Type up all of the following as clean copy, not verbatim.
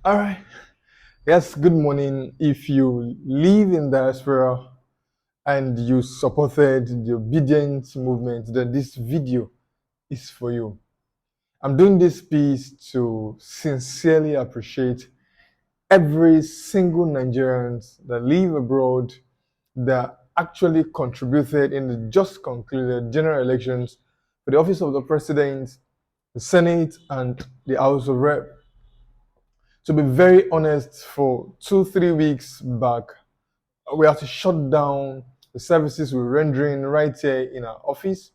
All right. Yes, good morning. If you live in diaspora and you supported the obedience movement, then this video is for you. I'm doing this piece to sincerely appreciate every single Nigerian that live abroad that actually contributed in the just concluded general elections for the office of the president, the Senate, and the House of Rep. To be very honest, for 2, 3 weeks back, we had to shut down the services we're rendering right here in our office,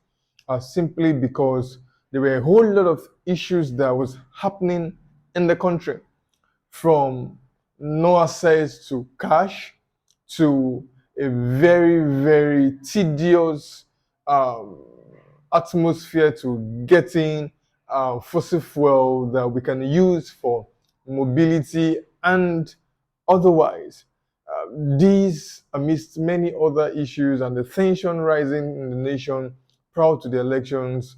simply because there were a whole lot of issues that was happening in the country, from no access to cash to a very tedious um, atmosphere to getting fossil fuel that we can use for mobility and otherwise. These, amidst many other issues and the tension rising in the nation prior to the elections,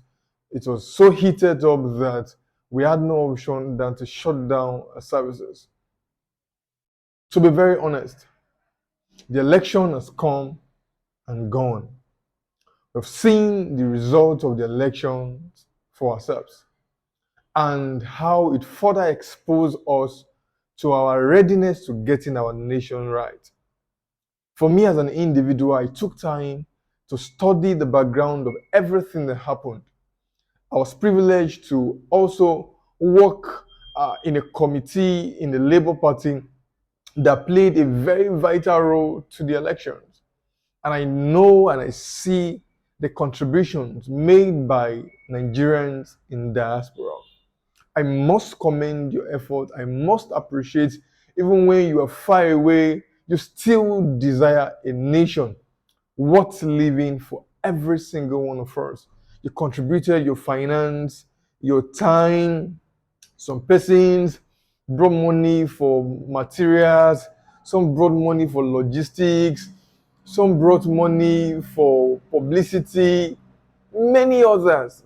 it was so heated up that we had no option than to shut down our services. To be very honest, the election has come and gone. We've seen the result of the elections for ourselves and how it further exposed us to our readiness to getting our nation right. For me as an individual, I took time to study the background of everything that happened. I was privileged to also work in a committee in the Labour Party that played a very vital role to the elections. And I know and I see the contributions made by Nigerians in diaspora. I must commend your effort. I must appreciate, even when you are far away, you still desire a nation worth living for every single one of us. You contributed your finance, your time. Some persons brought money for materials, some brought money for logistics, some brought money for publicity, many others,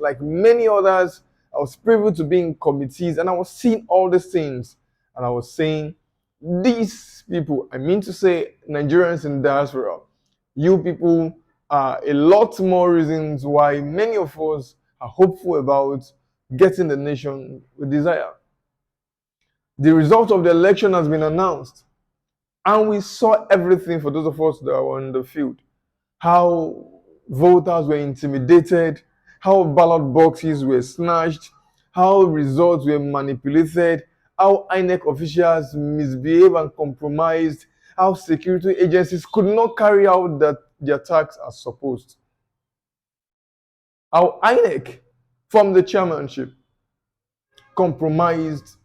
I was privileged to be in committees and I was seeing all these things. And I was saying, these people, I mean to say Nigerians in diaspora, you people are a lot more reasons why many of us are hopeful about getting the nation we desire. The result of the election has been announced, and we saw everything for those of us that were on the field. How voters were intimidated, how ballot boxes were snatched, how results were manipulated, how INEC officials misbehaved and compromised, how security agencies could not carry out their tasks as supposed. How INEC, from the chairmanship, compromised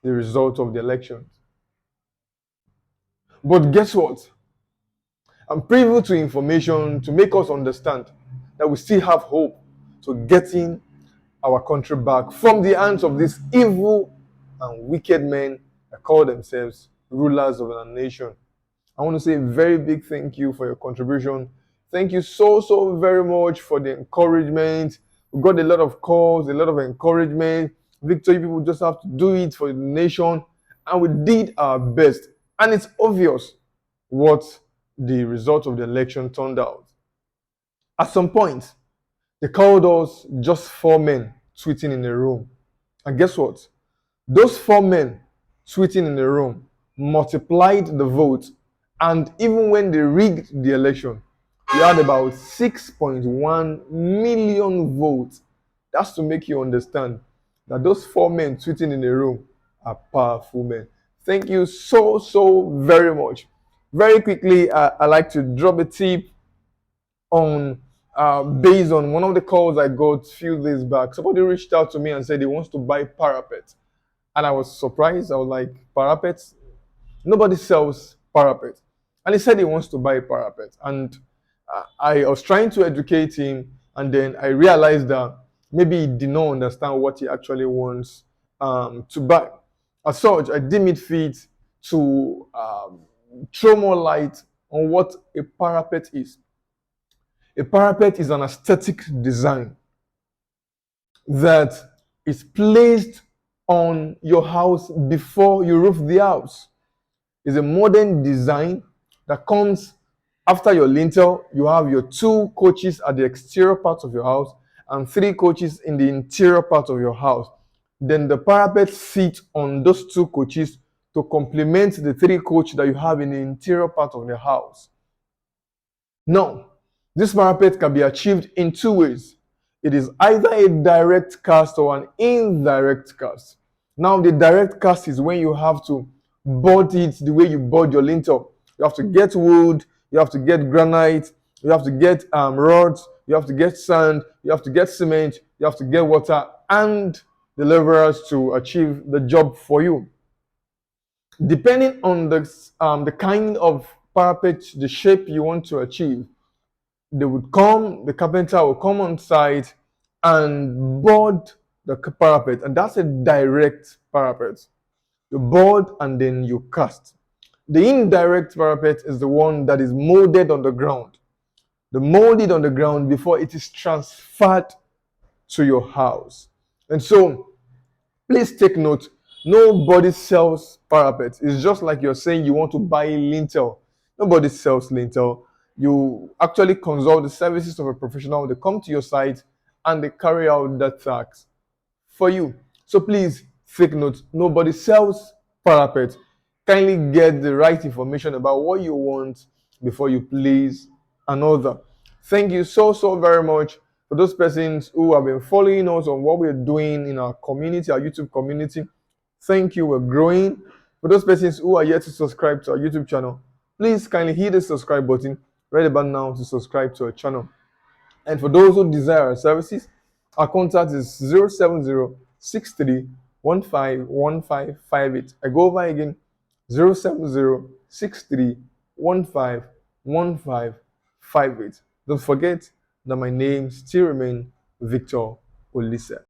the result of the elections. But guess what? I'm privy to information to make us understand that we still have hope to getting our country back from the hands of these evil and wicked men that call themselves rulers of our nation. I want to say a very big thank you for your contribution. Thank you so very much for the encouragement. We got a lot of calls, a lot of encouragement. Victor, you people just have to do it for the nation. And we did our best. And it's obvious what the result of the election turned out. At some point, they called us just 4 men tweeting in a room. And guess what? Those 4 men tweeting in a room multiplied the vote. And even when they rigged the election, we had about 6.1 million votes. That's to make you understand that those 4 men tweeting in a room are powerful men. Thank you so very much. Very quickly, I like to drop a tip on based on one of the calls I got a few days back. Somebody reached out to me and said he wants to buy parapet. And I was surprised. I was like, parapet? Nobody sells parapet. And he said he wants to buy a parapet. And I was trying to educate him. And then I realized that maybe he did not understand what he actually wants to buy. As such, I deem it fit to throw more light on what a parapet is. A parapet is an aesthetic design that is placed on your house before you roof the house. It's a modern design that comes after your lintel. You have your 2 coaches at the exterior part of your house and 3 coaches in the interior part of your house. Then the parapet sit on those 2 coaches to complement the 3 coach that you have in the interior part of the house. Now, this parapet can be achieved in 2 ways. It is either a direct cast or an indirect cast. Now, the direct cast is when you have to board it the way you board your lintel. You have to get wood, you have to get granite, you have to get rods, you have to get sand, you have to get cement, you have to get water and the laborers to achieve the job for you. Depending on the kind of parapet, the shape you want to achieve, the carpenter will come on site and board the parapet, and that's a direct parapet. You board and then you cast. The indirect parapet is the one that is molded on the ground. The molded on the ground before it is transferred to your house. And so, please take note, nobody sells parapet. It's just like you're saying you want to buy lintel. Nobody sells lintel. You actually consult the services of a professional. They come to your site and they carry out that task for you. So please take note, nobody sells parapet. Kindly get the right information about what you want before you place an order. Thank you so very much for those persons who have been following us on what we're doing in our community, our YouTube community. Thank you, we're growing. For those persons who are yet to subscribe to our YouTube channel, please kindly hit the subscribe button right about now to subscribe to our channel. And for those who desire our services, our contact is 07063151558. I go over again, 07063151558. Don't forget that my name still remains Victor Olise.